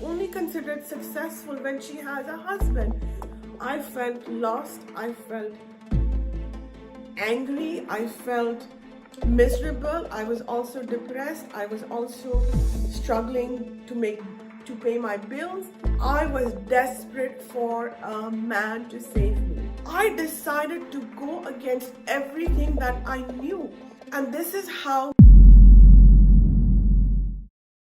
only considered successful when she has a husband. I felt lost, I felt angry, I felt miserable, I was also depressed, I was also struggling to pay my bills. I was desperate for a man to save me. I decided to go against everything that I knew, and this is how.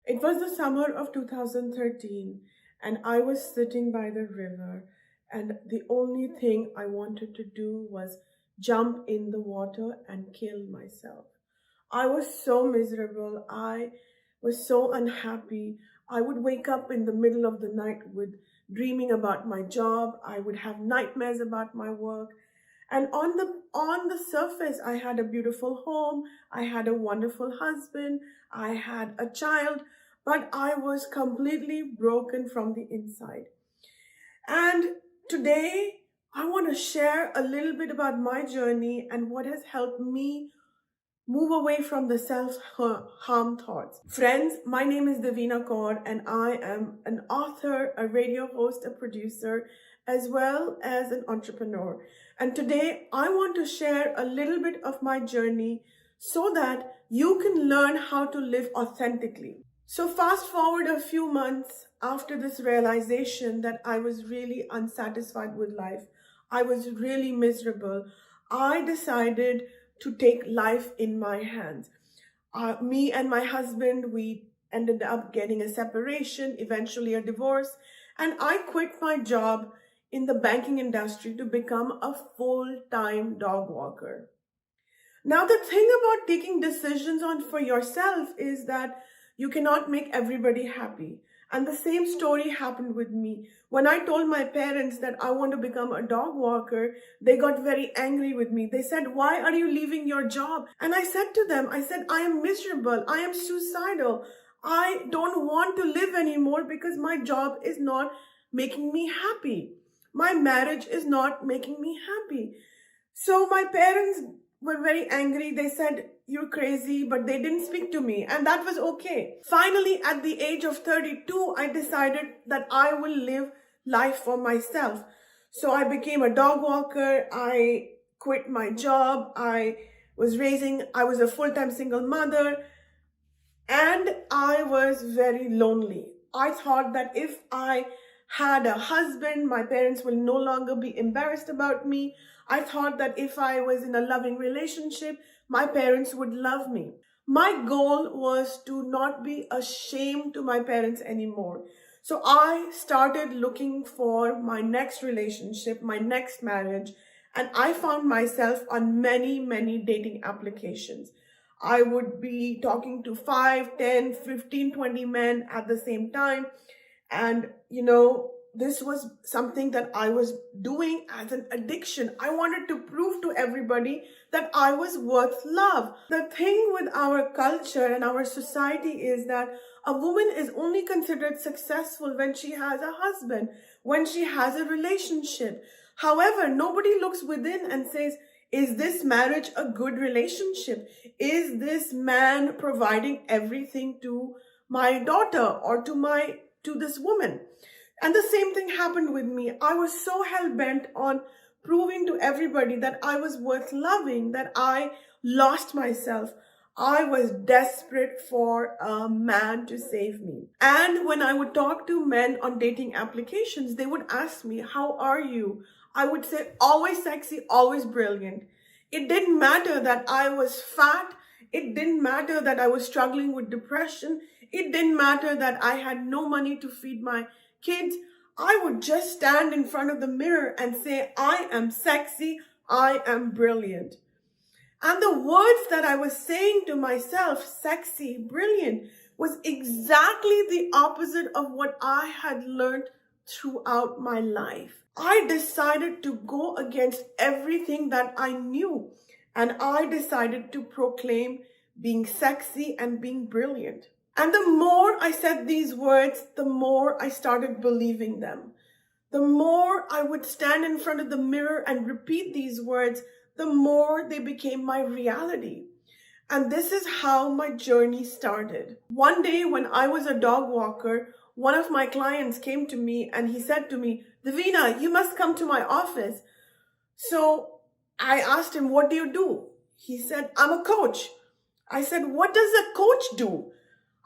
It was the summer of 2013, and I was sitting by the river, and the only thing I wanted to do was jump in the water and kill myself. I was so miserable. I was so unhappy. I would wake up in the middle of the night with dreaming about my job. I would have nightmares about my work. And on the surface, I had a beautiful home. I had a wonderful husband. I had a child, but I was completely broken from the inside. And today, I want to share a little bit about my journey and what has helped me move away from the self-harm thoughts. Friends, my name is Devina Kaur, and I am an author, a radio host, a producer, as well as an entrepreneur. And today I want to share a little bit of my journey so that you can learn how to live authentically. So fast forward a few months after this realization that I was really unsatisfied with life, I was really miserable, I decided to take life in my hands. Me and my husband, we ended up getting a separation, eventually a divorce, and I quit my job in the banking industry to become a full-time dog walker. Now, the thing about taking decisions on for yourself is that you cannot make everybody happy. And the same story happened with me. When I told my parents that I want to become a dog walker, they got very angry with me. They said, "Why are you leaving your job?" And I said to them, I am miserable. I am suicidal. I don't want to live anymore because my job is not making me happy. My marriage is not making me happy. So my parents were very angry. They said, "You're crazy," but they didn't speak to me, and that was okay. Finally, at the age of 32, I decided that I will live life for myself. So I became a dog walker. I quit my job. I was a full-time single mother, and I was very lonely. I thought that if I had a husband, my parents will no longer be embarrassed about me. I thought that if I was in a loving relationship, my parents would love me. My goal was to not be a shame to my parents anymore. So I started looking for my next relationship, my next marriage, and I found myself on many, many dating applications. I would be talking to 5, 10, 15, 20 men at the same time. And, this was something that I was doing as an addiction. I wanted to prove to everybody that I was worth love. The thing with our culture and our society is that a woman is only considered successful when she has a husband, when she has a relationship. However, nobody looks within and says, is this marriage a good relationship? Is this man providing everything to my daughter or to this woman? And the same thing happened with me. I was so hell-bent on proving to everybody that I was worth loving, that I lost myself. I was desperate for a man to save me. And when I would talk to men on dating applications, they would ask me, "How are you?" I would say, "Always sexy, always brilliant." It didn't matter that I was fat. It didn't matter that I was struggling with depression. It didn't matter that I had no money to feed my kids. I would just stand in front of the mirror and say, "I am sexy, I am brilliant." And the words that I was saying to myself, sexy, brilliant, was exactly the opposite of what I had learned throughout my life. I decided to go against everything that I knew, and I decided to proclaim being sexy and being brilliant. And the more I said these words, the more I started believing them. The more I would stand in front of the mirror and repeat these words, the more they became my reality. And this is how my journey started. One day when I was a dog walker, one of my clients came to me and he said to me, Devina, you must come to my office. So I asked him, what do you do? He said, I'm a coach. I said, what does a coach do?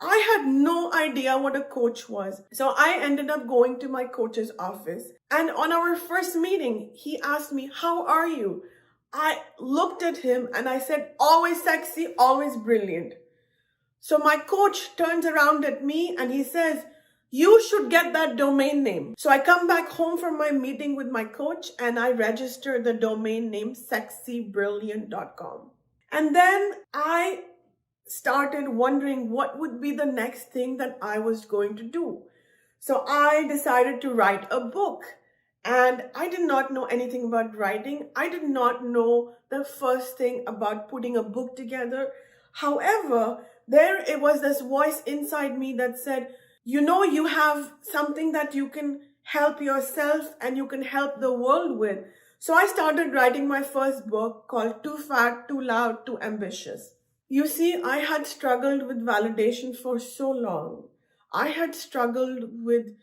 I had no idea what a coach was. So I ended up going to my coach's office. And on our first meeting, he asked me, how are you? I looked at him and I said, always sexy, always brilliant. So my coach turns around at me and he says, you should get that domain name. So I come back home from my meeting with my coach and I register the domain name sexybrilliant.com. And then I started wondering what would be the next thing that I was going to do. So I decided to write a book. And I did not know anything about writing. I did not know the first thing about putting a book together. However, there it was this voice inside me that said, you know, you have something that you can help yourself and you can help the world with. So I started writing my first book called Too Fat, Too Loud, Too Ambitious. You see, I had struggled with validation for so long. I had struggled with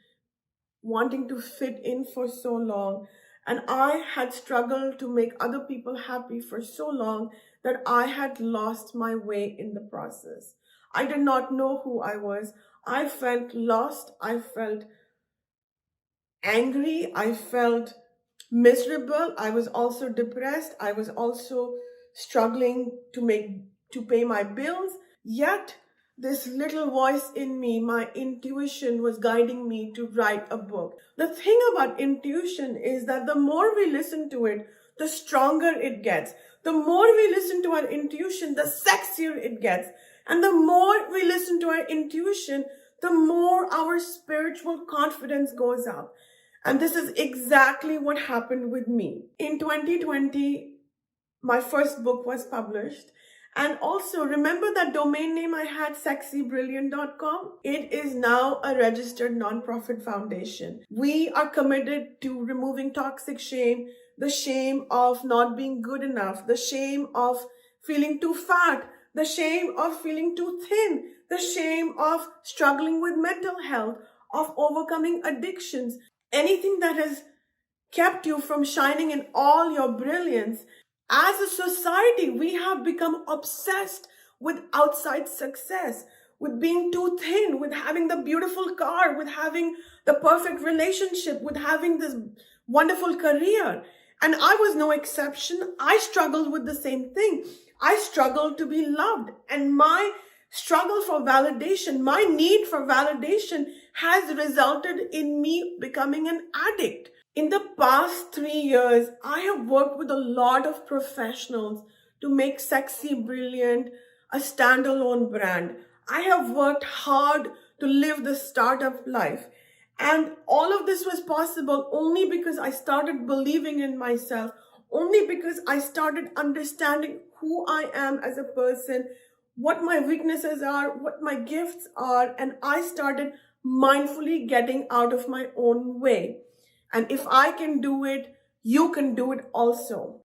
wanting to fit in for so long. And I had struggled to make other people happy for so long that I had lost my way in the process. I did not know who I was. I felt lost. I felt angry. I felt miserable. I was also depressed. I was also struggling to pay my bills. Yet this little voice in me, my intuition, was guiding me to write a book. The thing about intuition is that the more we listen to it, the stronger it gets. The more we listen to our intuition, the sexier it gets. And the more we listen to our intuition, the more our spiritual confidence goes up. And this is exactly what happened with me. In 2020, my first book was published. And also, remember that domain name I had, sexybrilliant.com? It is now a registered nonprofit foundation. We are committed to removing toxic shame, the shame of not being good enough, the shame of feeling too fat, the shame of feeling too thin, the shame of struggling with mental health, of overcoming addictions, anything that has kept you from shining in all your brilliance. As a society, we have become obsessed with outside success, with being too thin, with having the beautiful car, with having the perfect relationship, with having this wonderful career. And I was no exception. I struggled with the same thing. I struggled to be loved. And my struggle for validation, my need for validation has resulted in me becoming an addict. In the past 3 years, I have worked with a lot of professionals to make Sexy Brilliant a standalone brand. I have worked hard to live the startup life. And all of this was possible only because I started believing in myself, only because I started understanding who I am as a person, what my weaknesses are, what my gifts are, and I started mindfully getting out of my own way. And if I can do it, you can do it also.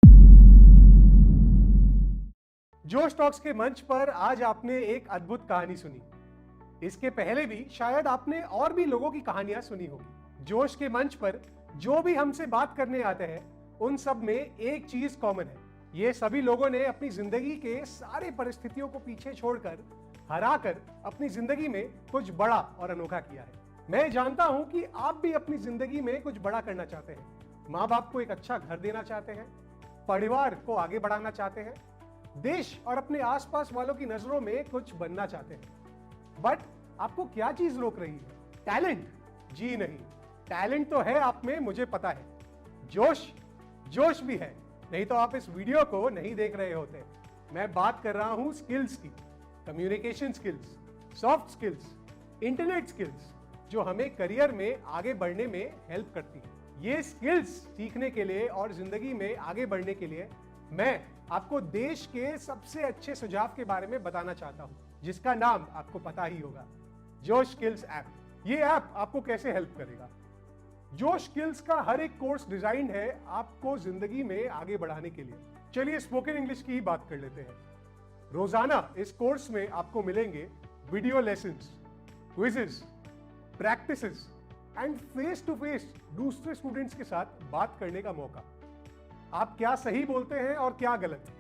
जोश talks के मंच पर आज आपने एक अद्भुत कहानी सुनी। इसके पहले भी शायद आपने और भी लोगों की कहानियां सुनी होगी। जोश के मंच पर जो भी हमसे बात करने आते हैं, उन सब में एक चीज कॉमन है। ये सभी लोगों ने अपनी जिंदगी के सारे परिस्थितियों को पीछे छोड़कर, हराकर अपनी जिंदगी में कुछ बड़ा और अनोखा किया है। मैं जानता हूं कि आप भी अपनी जिंदगी में कुछ बड़ा करना चाहते हैं। माँ बाप को एक अच्छा घर देना चाहते हैं, परिवार को आगे बढ़ाना चाहते हैं, देश और अपने आसपास वालों की नजरों में कुछ बनना चाहते हैं। बट आपको क्या चीज रोक रही है? टैलेंट? जी नहीं, टैलेंट तो है आप में, मुझे पता है। जोश भी है, नहीं तो आप इस वीडियो को नहीं देख रहे होते। मैं बात कर रहा हूं स्किल्स की, communication skills, soft skills, internet skills, जो हमें करियर में आगे बढ़ने में हेल्प करती है। ये स्किल्स सीखने के लिए और जिंदगी में आगे बढ़ने के लिए मैं आपको देश के सबसे अच्छे सुझाव के बारे में बताना चाहता हूं, जिसका नाम आपको पता ही होगा, जोश स्किल्स ऐप। ये ऐप आपको कैसे हेल्प करेगा? जोश स्किल्स का हर एक कोर्स डिजाइन है आपको जिंदगी में आगे बढ़ाने के लिए। चलिए स्पोकन इंग्लिश की ही बात कर लेते हैं। रोजाना इस कोर्स में आपको मिलेंगे video lessons, quizzes, practices and face to face दूसरे स्टूडेंट्स के साथ बात करने का मौका। आप क्या सही बोलते हैं और क्या गलत,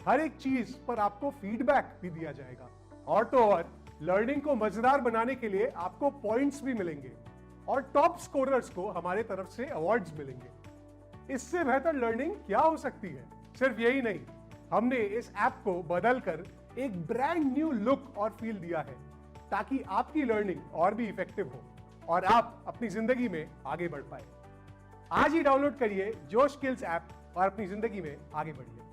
हर एक चीज पर आपको फीडबैक भी दिया जाएगा। और तो और लर्निंग को मजेदार बनाने के लिए आपको पॉइंट्स भी मिलेंगे और टॉप स्कोरर्स को हमारे तरफ से अवार्ड्स मिलेंगे। इससे बेहतर लर्निंग क्या हो सकती है। सिर्फ यही नहीं, हमने इस ऐप को बदलकर एक ब्रांड न्यू लुक और फील दिया है ताकि आपकी लर्निंग और भी इफेक्टिव हो और आप अपनी जिंदगी में आगे बढ़ पाए। आज ही डाउनलोड करिए जोश स्किल्स ऐप और अपनी जिंदगी में आगे बढ़िए।